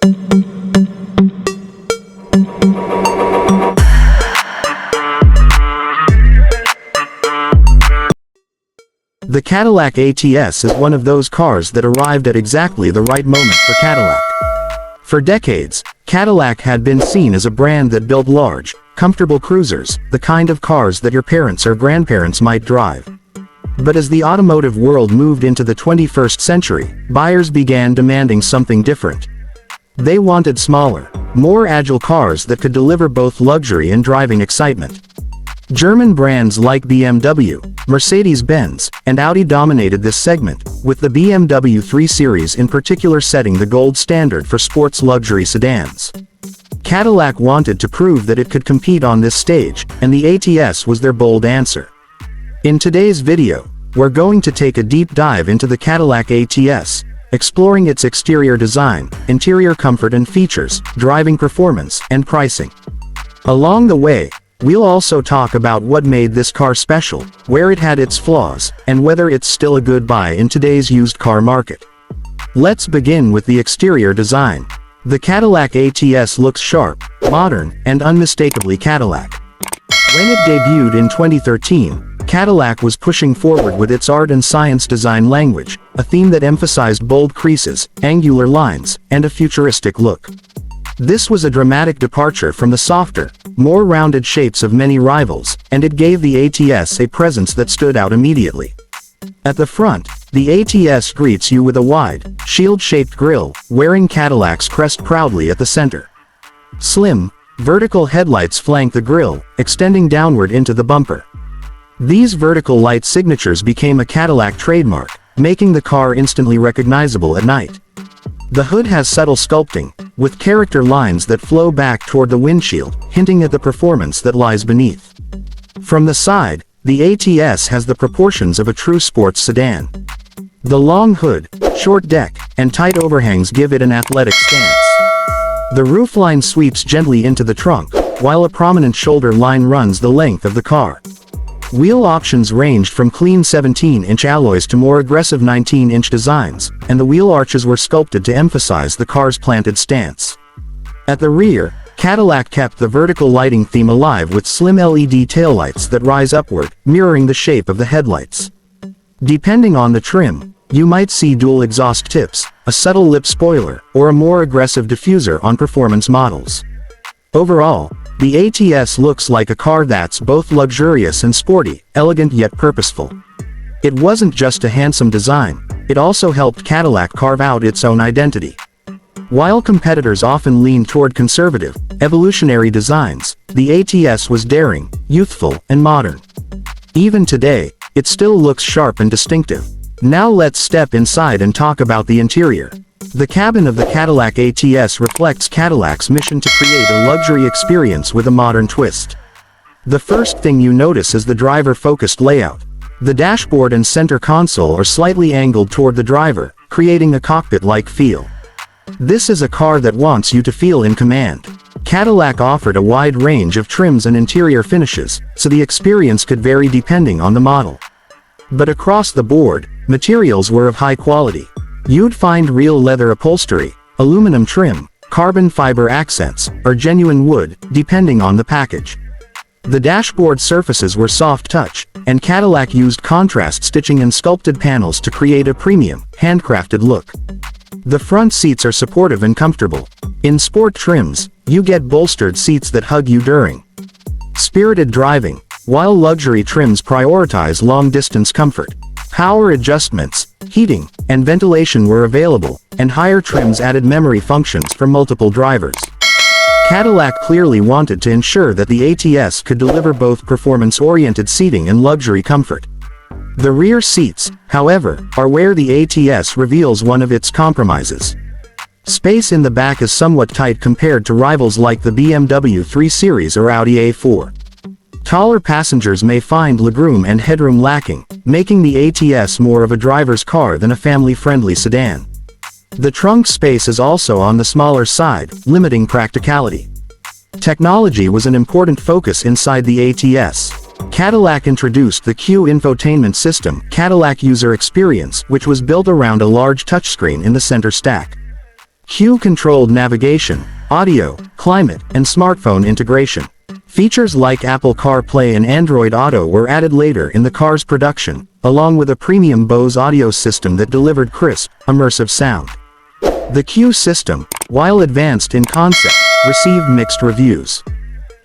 The Cadillac ATS is one of those cars that arrived at exactly the right moment for Cadillac. For decades, Cadillac had been seen as a brand that built large, comfortable cruisers, the kind of cars that your parents or grandparents might drive. But as the automotive world moved into the 21st century, buyers began demanding something different. They wanted smaller, more agile cars that could deliver both luxury and driving excitement. German brands like BMW, Mercedes-Benz, and Audi dominated this segment, with the BMW 3 Series in particular setting the gold standard for sports luxury sedans. Cadillac wanted to prove that it could compete on this stage, and the ATS was their bold answer. In today's video, we're going to take a deep dive into the Cadillac ATS, exploring its exterior design, interior comfort and features, driving performance, and pricing. Along the way, we'll also talk about what made this car special, where it had its flaws, and whether it's still a good buy in today's used car market. Let's begin with the exterior design. The Cadillac ATS looks sharp, modern, and unmistakably Cadillac. When it debuted in 2013, Cadillac was pushing forward with its art and science design language, a theme that emphasized bold creases, angular lines, and a futuristic look. This was a dramatic departure from the softer, more rounded shapes of many rivals, and it gave the ATS a presence that stood out immediately. At the front, the ATS greets you with a wide, shield-shaped grille, wearing Cadillac's crest proudly at the center. Slim, vertical headlights flank the grille, extending downward into the bumper. These vertical light signatures became a Cadillac trademark, making the car instantly recognizable at night. The hood has subtle sculpting, with character lines that flow back toward the windshield, hinting at the performance that lies beneath. From the side, the ATS has the proportions of a true sports sedan. The long hood, short deck, and tight overhangs give it an athletic stance. The roofline sweeps gently into the trunk, while a prominent shoulder line runs the length of the car. Wheel options ranged from clean 17-inch alloys to more aggressive 19-inch designs, and the wheel arches were sculpted to emphasize the car's planted stance. At the rear, Cadillac kept the vertical lighting theme alive with slim LED taillights that rise upward, mirroring the shape of the headlights. Depending on the trim, you might see dual exhaust tips, a subtle lip spoiler, or a more aggressive diffuser on performance models. Overall, the ATS looks like a car that's both luxurious and sporty, elegant yet purposeful. It wasn't just a handsome design, it also helped Cadillac carve out its own identity. While competitors often lean toward conservative, evolutionary designs, the ATS was daring, youthful, and modern. Even today, it still looks sharp and distinctive. Now let's step inside and talk about the interior. The cabin of the Cadillac ATS reflects Cadillac's mission to create a luxury experience with a modern twist. The first thing you notice is the driver-focused layout. The dashboard and center console are slightly angled toward the driver, creating a cockpit-like feel. This is a car that wants you to feel in command. Cadillac offered a wide range of trims and interior finishes, so the experience could vary depending on the model. But across the board, materials were of high quality. You'd find real leather upholstery, aluminum trim, carbon fiber accents, or genuine wood, depending on the package. The dashboard surfaces were soft touch, and Cadillac used contrast stitching and sculpted panels to create a premium, handcrafted look. The front seats are supportive and comfortable. In sport trims, you get bolstered seats that hug you during spirited driving, while luxury trims prioritize long-distance comfort. Power adjustments, heating, and ventilation were available, and higher trims added memory functions for multiple drivers. Cadillac clearly wanted to ensure that the ATS could deliver both performance-oriented seating and luxury comfort. The rear seats, however, are where the ATS reveals one of its compromises. Space in the back is somewhat tight compared to rivals like the BMW 3 Series or Audi A4. Taller passengers may find legroom and headroom lacking, making the ATS more of a driver's car than a family-friendly sedan. The trunk space is also on the smaller side, limiting practicality. Technology was an important focus inside the ATS. Cadillac introduced the Q infotainment system, Cadillac User Experience, which was built around a large touchscreen in the center stack. Q-controlled navigation, audio, climate, and smartphone integration. Features like Apple CarPlay and Android Auto were added later in the car's production, along with a premium Bose audio system that delivered crisp, immersive sound. The Q system, while advanced in concept, received mixed reviews.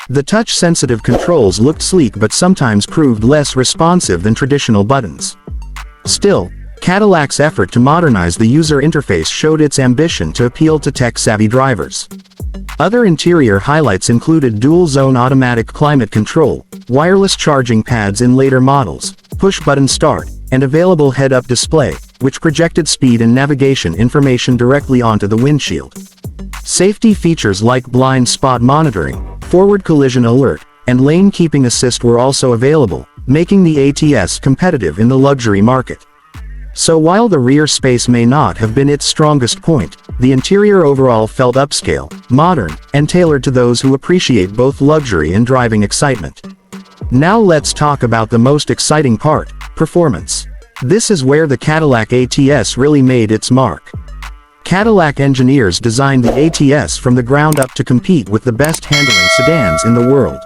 The touch-sensitive controls looked sleek but sometimes proved less responsive than traditional buttons. Still, Cadillac's effort to modernize the user interface showed its ambition to appeal to tech-savvy drivers. Other interior highlights included dual-zone automatic climate control, wireless charging pads in later models, push-button start, and available head-up display, which projected speed and navigation information directly onto the windshield. Safety features like blind spot monitoring, forward collision alert, and lane keeping assist were also available, making the ATS competitive in the luxury market. So while the rear space may not have been its strongest point, the interior overall felt upscale, modern, and tailored to those who appreciate both luxury and driving excitement. Now let's talk about the most exciting part, performance. This is where the Cadillac ATS really made its mark. Cadillac engineers designed the ATS from the ground up to compete with the best handling sedans in the world.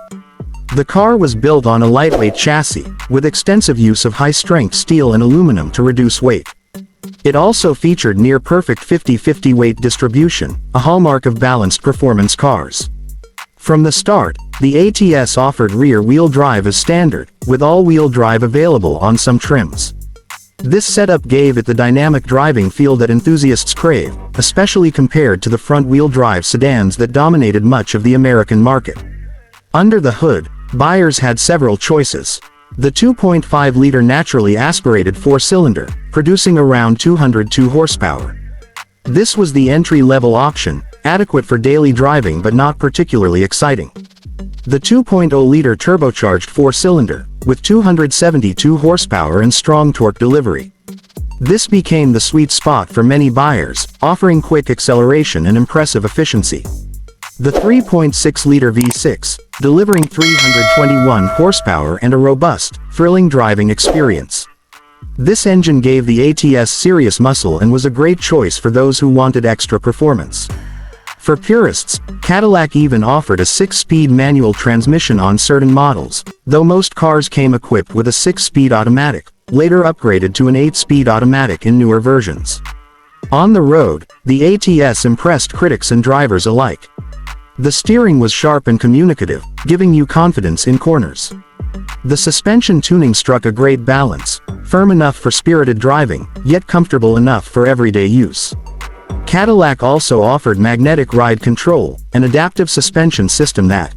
The car was built on a lightweight chassis, with extensive use of high-strength steel and aluminum to reduce weight. It also featured near-perfect 50-50 weight distribution, a hallmark of balanced performance cars. From the start, the ATS offered rear-wheel drive as standard, with all-wheel drive available on some trims. This setup gave it the dynamic driving feel that enthusiasts crave, especially compared to the front-wheel drive sedans that dominated much of the American market. Under the hood, buyers had several choices. The 2.5-liter naturally aspirated four-cylinder, producing around 202 horsepower. This was the entry-level option, adequate for daily driving but not particularly exciting. The 2.0-liter turbocharged four-cylinder, with 272 horsepower and strong torque delivery. This became the sweet spot for many buyers, offering quick acceleration and impressive efficiency. The 3.6-liter V6, delivering 321 horsepower and a robust, thrilling driving experience. This engine gave the ATS serious muscle and was a great choice for those who wanted extra performance. For purists, Cadillac even offered a 6-speed manual transmission on certain models, though most cars came equipped with a 6-speed automatic, later upgraded to an 8-speed automatic in newer versions. On the road, the ATS impressed critics and drivers alike. The steering was sharp and communicative, giving you confidence in corners. The suspension tuning struck a great balance, firm enough for spirited driving, yet comfortable enough for everyday use. Cadillac also offered magnetic ride control, an adaptive suspension system that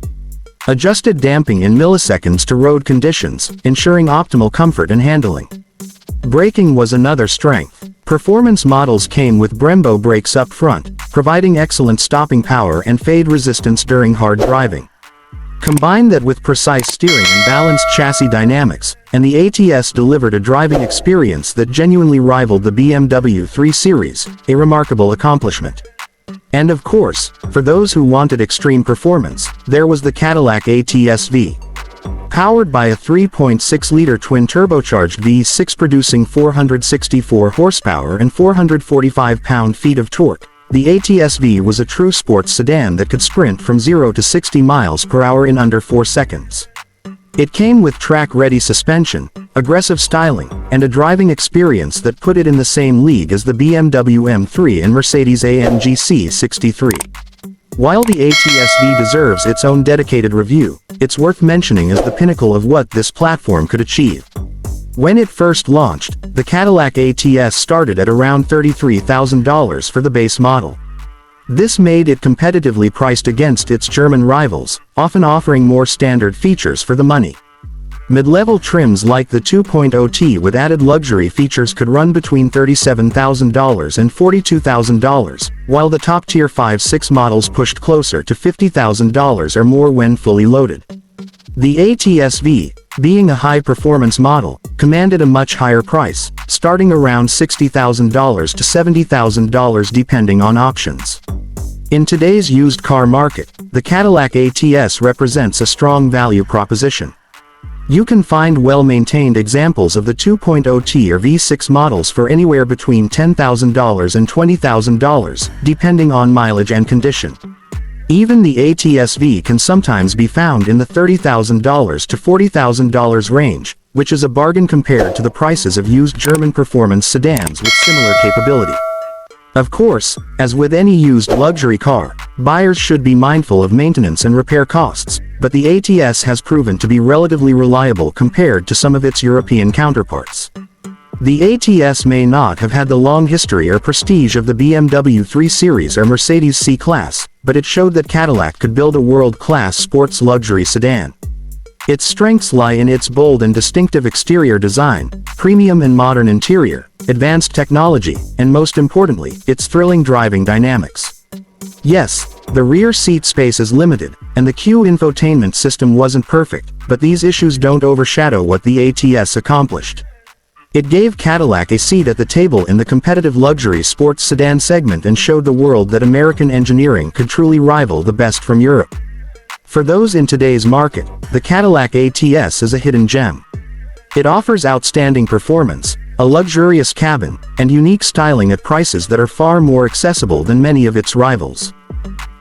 adjusted damping in milliseconds to road conditions, ensuring optimal comfort and handling. Braking was another strength. Performance models came with Brembo brakes up front, providing excellent stopping power and fade resistance during hard driving. Combine that with precise steering and balanced chassis dynamics, and the ATS delivered a driving experience that genuinely rivaled the BMW 3 Series, a remarkable accomplishment. And of course, for those who wanted extreme performance, there was the Cadillac ATS-V. Powered by a 3.6-liter twin-turbocharged V6 producing 464 horsepower and 445 pound-feet of torque, the ATS-V was a true sports sedan that could sprint from 0 to 60 miles per hour in under 4 seconds. It came with track-ready suspension, aggressive styling, and a driving experience that put it in the same league as the BMW M3 and Mercedes-AMG C63. While the ATS-V deserves its own dedicated review, it's worth mentioning as the pinnacle of what this platform could achieve. When it first launched, the Cadillac ATS started at around $33,000 for the base model. This made it competitively priced against its German rivals, often offering more standard features for the money. Mid-level trims like the 2.0T with added luxury features could run between $37,000 and $42,000, while the top-tier 5-6 models pushed closer to $50,000 or more when fully loaded. The ATS-V, being a high-performance model, commanded a much higher price, starting around $60,000 to $70,000 depending on options. In today's used car market, the Cadillac ATS represents a strong value proposition. You can find well-maintained examples of the 2.0T or V6 models for anywhere between $10,000 and $20,000, depending on mileage and condition. Even the ats-v can sometimes be found in the $30,000 to $40,000 range, which is a bargain compared to the prices of used German performance sedans with similar capability. Of course, as with any used luxury car, buyers should be mindful of maintenance and repair costs, but the ATS has proven to be relatively reliable compared to some of its European counterparts. The ATS may not have had the long history or prestige of the BMW 3 Series or Mercedes C-Class, but it showed that Cadillac could build a world-class sports luxury sedan. Its strengths lie in its bold and distinctive exterior design, premium and modern interior, advanced technology, and most importantly, its thrilling driving dynamics. Yes, the rear seat space is limited, and the Q infotainment system wasn't perfect, but these issues don't overshadow what the ATS accomplished. It gave Cadillac a seat at the table in the competitive luxury sports sedan segment and showed the world that American engineering could truly rival the best from Europe. For those in today's market, the Cadillac ATS is a hidden gem. It offers outstanding performance, a luxurious cabin, and unique styling at prices that are far more accessible than many of its rivals.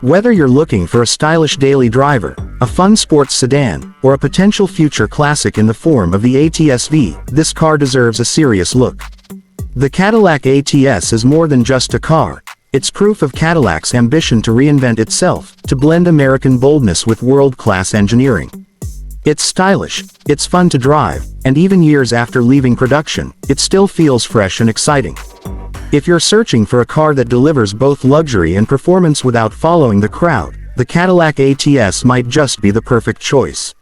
Whether you're looking for a stylish daily driver, a fun sports sedan, or a potential future classic in the form of the ats-v, this car deserves a serious look. The Cadillac ATS is more than just a car. It's proof of Cadillac's ambition to reinvent itself, to blend American boldness with world-class engineering. It's stylish, it's fun to drive, and even years after leaving production, it still feels fresh and exciting. If you're searching for a car that delivers both luxury and performance without following the crowd, the Cadillac ATS might just be the perfect choice.